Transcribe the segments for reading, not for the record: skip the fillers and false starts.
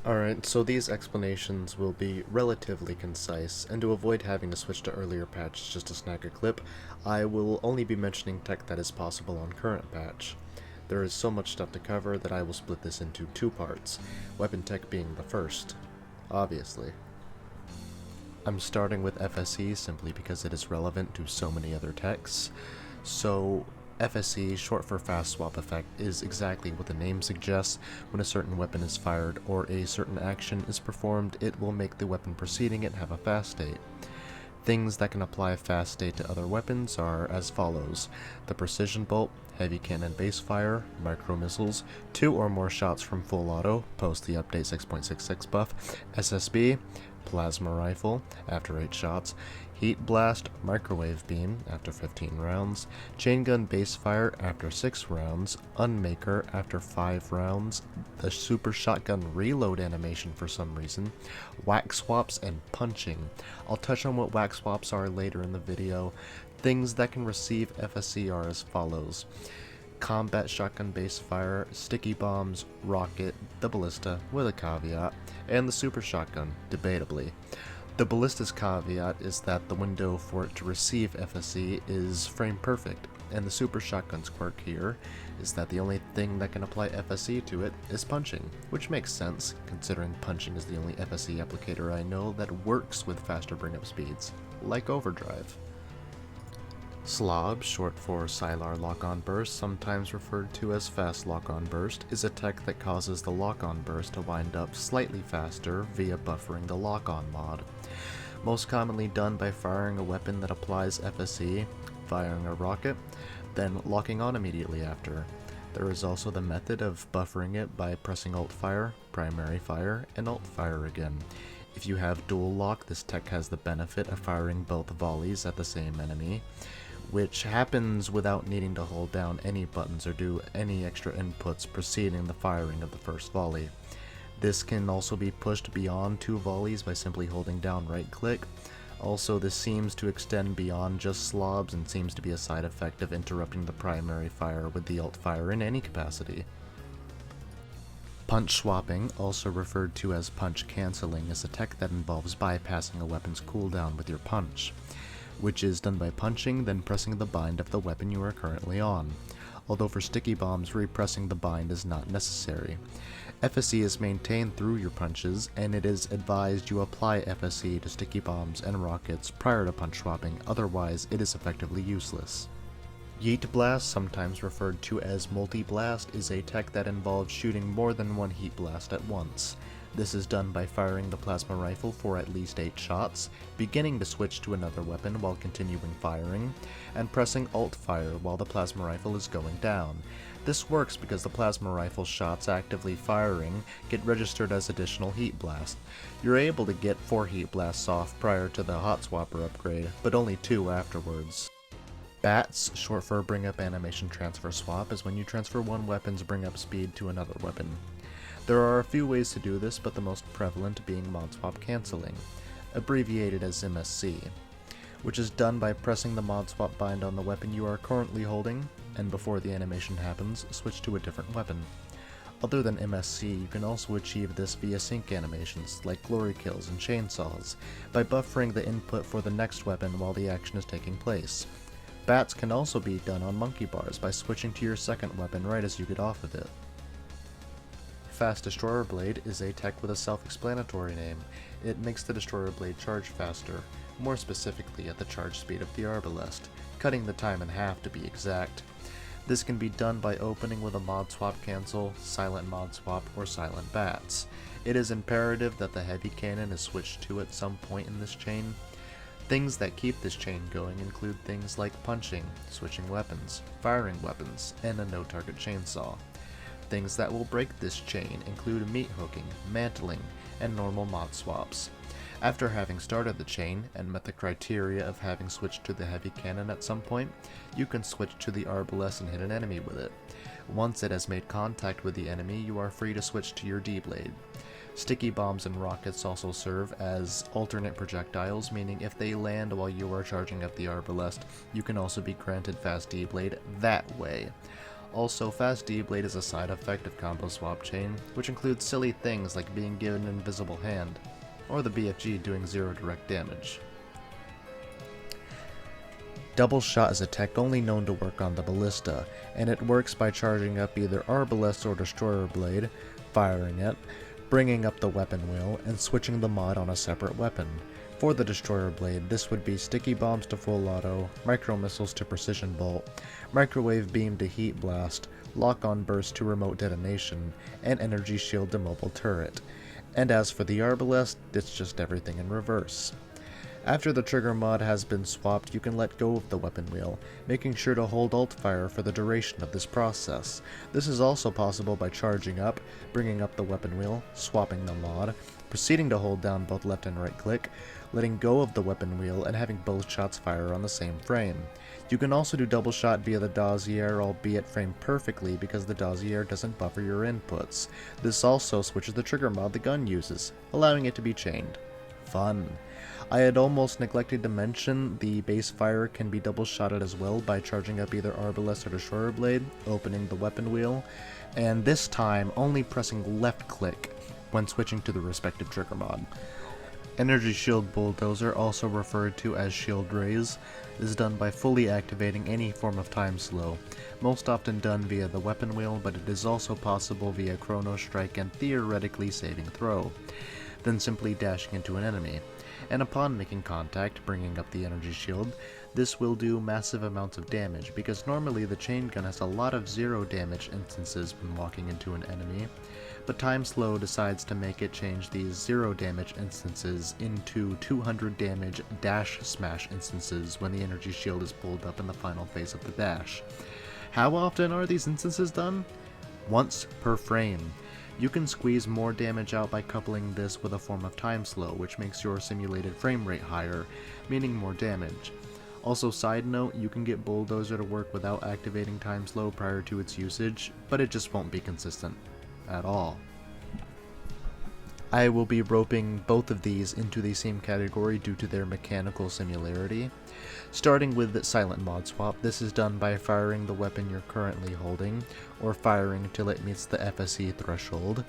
Alright, so these explanations will be relatively concise, and to avoid having to switch to earlier patches just to snag a clip, I will only be mentioning tech that is possible on current patch. There is so much stuff to cover that I will split this into two parts, weapon tech being the first, obviously. I'm starting with FSE simply because it is relevant to so many other techs. So FSE, short for Fast Swap Effect, is exactly what the name suggests. When a certain weapon is fired or a certain action is performed, it will make the weapon preceding it have a fast state. Things that can apply fast state to other weapons are as follows: the precision bolt, heavy cannon base fire, micro missiles, 2 or more shots from full auto, post the update 6.66 buff, SSB, plasma rifle after 8 shots, Yeet Blast, microwave beam after 15 rounds, chain gun base fire after 6 rounds, unmaker after 5 rounds, the super shotgun reload animation for some reason, Wack Swaps, and punching. I'll touch on what Wack Swaps are later in the video. Things that can receive FSE are as follows: combat shotgun base fire, sticky bombs, rocket, the ballista with a caveat, and the super shotgun, debatably. The ballista's caveat is that the window for it to receive FSE is frame perfect, and the super shotgun's quirk here is that the only thing that can apply FSE to it is punching, which makes sense, considering punching is the only FSE applicator I know that works with faster bring-up speeds, like overdrive. SLOB, short for Sylar Lock-On Burst, sometimes referred to as Fast Lock-On Burst, is a tech that causes the lock-on burst to wind up slightly faster via buffering the lock-on mod. Most commonly done by firing a weapon that applies FSE, firing a rocket, then locking on immediately after. There is also the method of buffering it by pressing Alt Fire, Primary Fire, and Alt Fire again. If you have dual lock, this tech has the benefit of firing both volleys at the same enemy, which happens without needing to hold down any buttons or do any extra inputs preceding the firing of the first volley. This can also be pushed beyond 2 volleys by simply holding down right click. Also, this seems to extend beyond just slobs and seems to be a side effect of interrupting the primary fire with the alt fire in any capacity. Punch swapping, also referred to as punch cancelling, is a tech that involves bypassing a weapon's cooldown with your punch, which is done by punching, then pressing the bind of the weapon you are currently on, although for sticky bombs, repressing the bind is not necessary. FSE is maintained through your punches, and it is advised you apply FSE to sticky bombs and rockets prior to punch swapping, otherwise it is effectively useless. Yeet Blast, sometimes referred to as multi-blast, is a tech that involves shooting more than one heat blast at once. This is done by firing the plasma rifle for at least 8 shots, beginning to switch to another weapon while continuing firing, and pressing Alt Fire while the plasma rifle is going down. This works because the plasma rifle shots actively firing get registered as additional heat blast. You're able to get 4 heat blasts off prior to the hot swapper upgrade, but only 2 afterwards. BATS, short for Bring Up Animation Transfer Swap, is when you transfer one weapon's bring up speed to another weapon. There are a few ways to do this, but the most prevalent being mod swap cancelling, abbreviated as MSC, which is done by pressing the mod swap bind on the weapon you are currently holding, and before the animation happens, switch to a different weapon. Other than MSC, you can also achieve this via sync animations, like glory kills and chainsaws, by buffering the input for the next weapon while the action is taking place. BATS can also be done on monkey bars by switching to your second weapon right as you get off of it. Fast Destroyer Blade is a tech with a self-explanatory name. It makes the Destroyer Blade charge faster, more specifically at the charge speed of the Arbalest, cutting the time in half to be exact. This can be done by opening with a mod swap cancel, silent mod swap, or silent BATS. It is imperative that the heavy cannon is switched to at some point in this chain. Things that keep this chain going include things like punching, switching weapons, firing weapons, and a no-target chainsaw. Things that will break this chain include meat hooking, mantling, and normal mod swaps. After having started the chain, and met the criteria of having switched to the heavy cannon at some point, you can switch to the arbalest and hit an enemy with it. Once it has made contact with the enemy, you are free to switch to your DBlade. Sticky bombs and rockets also serve as alternate projectiles, meaning if they land while you are charging up the arbalest, you can also be granted fast DBlade that way. Also, fast DBlade is a side effect of combo swap chain, which includes silly things like being given an invisible hand, or the BFG doing 0 direct damage. Double shot is a tech only known to work on the ballista, and it works by charging up either arbalest or destroyer blade, firing it, bringing up the weapon wheel, and switching the mod on a separate weapon. For the destroyer blade, this would be sticky bombs to full auto, micro missiles to precision bolt, microwave beam to heat blast, lock-on burst to remote detonation, and energy shield to mobile turret. And as for the arbalest, it's just everything in reverse. After the trigger mod has been swapped, you can let go of the weapon wheel, making sure to hold alt fire for the duration of this process. This is also possible by charging up, bringing up the weapon wheel, swapping the mod, proceeding to hold down both left and right click, letting go of the weapon wheel, and having both shots fire on the same frame. You can also do double shot via the dossier, albeit framed perfectly because the dossier doesn't buffer your inputs. This also switches the trigger mod the gun uses, allowing it to be chained. Fun. I had almost neglected to mention the base fire can be double shotted as well by charging up either arbalest or destroyer blade, opening the weapon wheel, and this time only pressing left click when switching to the respective trigger mod. Energy shield bulldozer, also referred to as shield raise, is done by fully activating any form of time slow, most often done via the weapon wheel, but it is also possible via chrono strike and theoretically saving throw, then simply dashing into an enemy. And upon making contact, bringing up the energy shield, this will do massive amounts of damage, because normally the chain gun has a lot of 0 damage instances when walking into an enemy, but Time Slow decides to make it change these 0 damage instances into 200 damage dash smash instances when the energy shield is pulled up in the final phase of the dash. How often are these instances done? Once per frame. You can squeeze more damage out by coupling this with a form of time slow, which makes your simulated frame rate higher, meaning more damage. Also, side note, you can get Bulldozer to work without activating time slow prior to its usage, but it just won't be consistent at all. I will be roping both of these into the same category due to their mechanical similarity. Starting with Silent Mod Swap, this is done by firing the weapon you're currently holding, or firing till it meets the FSE threshold,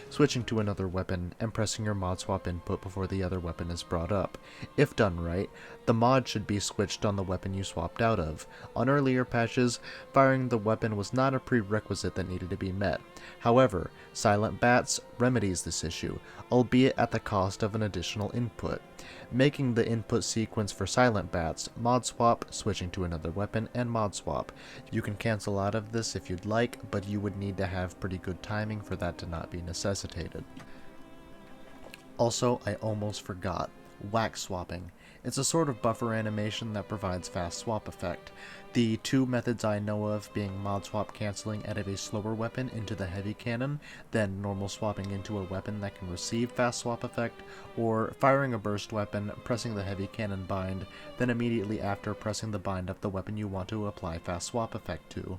switching to another weapon, and pressing your mod swap input before the other weapon is brought up. If done right, the mod should be switched on the weapon you swapped out of. On earlier patches, firing the weapon was not a prerequisite that needed to be met. However, Silent BATS remedies this issue, albeit at the cost of an additional input, making the input sequence for Silent BATS mod swap, switching to another weapon, and mod swap. You can cancel out of this if you'd like, but you would need to have pretty good timing for that to not be necessitated. Also, I almost forgot, Wack Swapping. It's a sort of buffer animation that provides fast swap effect. The two methods I know of being mod swap canceling out of a slower weapon into the heavy cannon, then normal swapping into a weapon that can receive fast swap effect, or firing a burst weapon, pressing the heavy cannon bind, then immediately after pressing the bind of the weapon you want to apply fast swap effect to.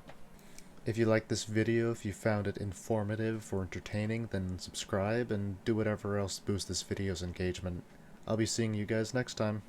If you liked this video, if you found it informative or entertaining, then subscribe and do whatever else boosts this video's engagement. I'll be seeing you guys next time.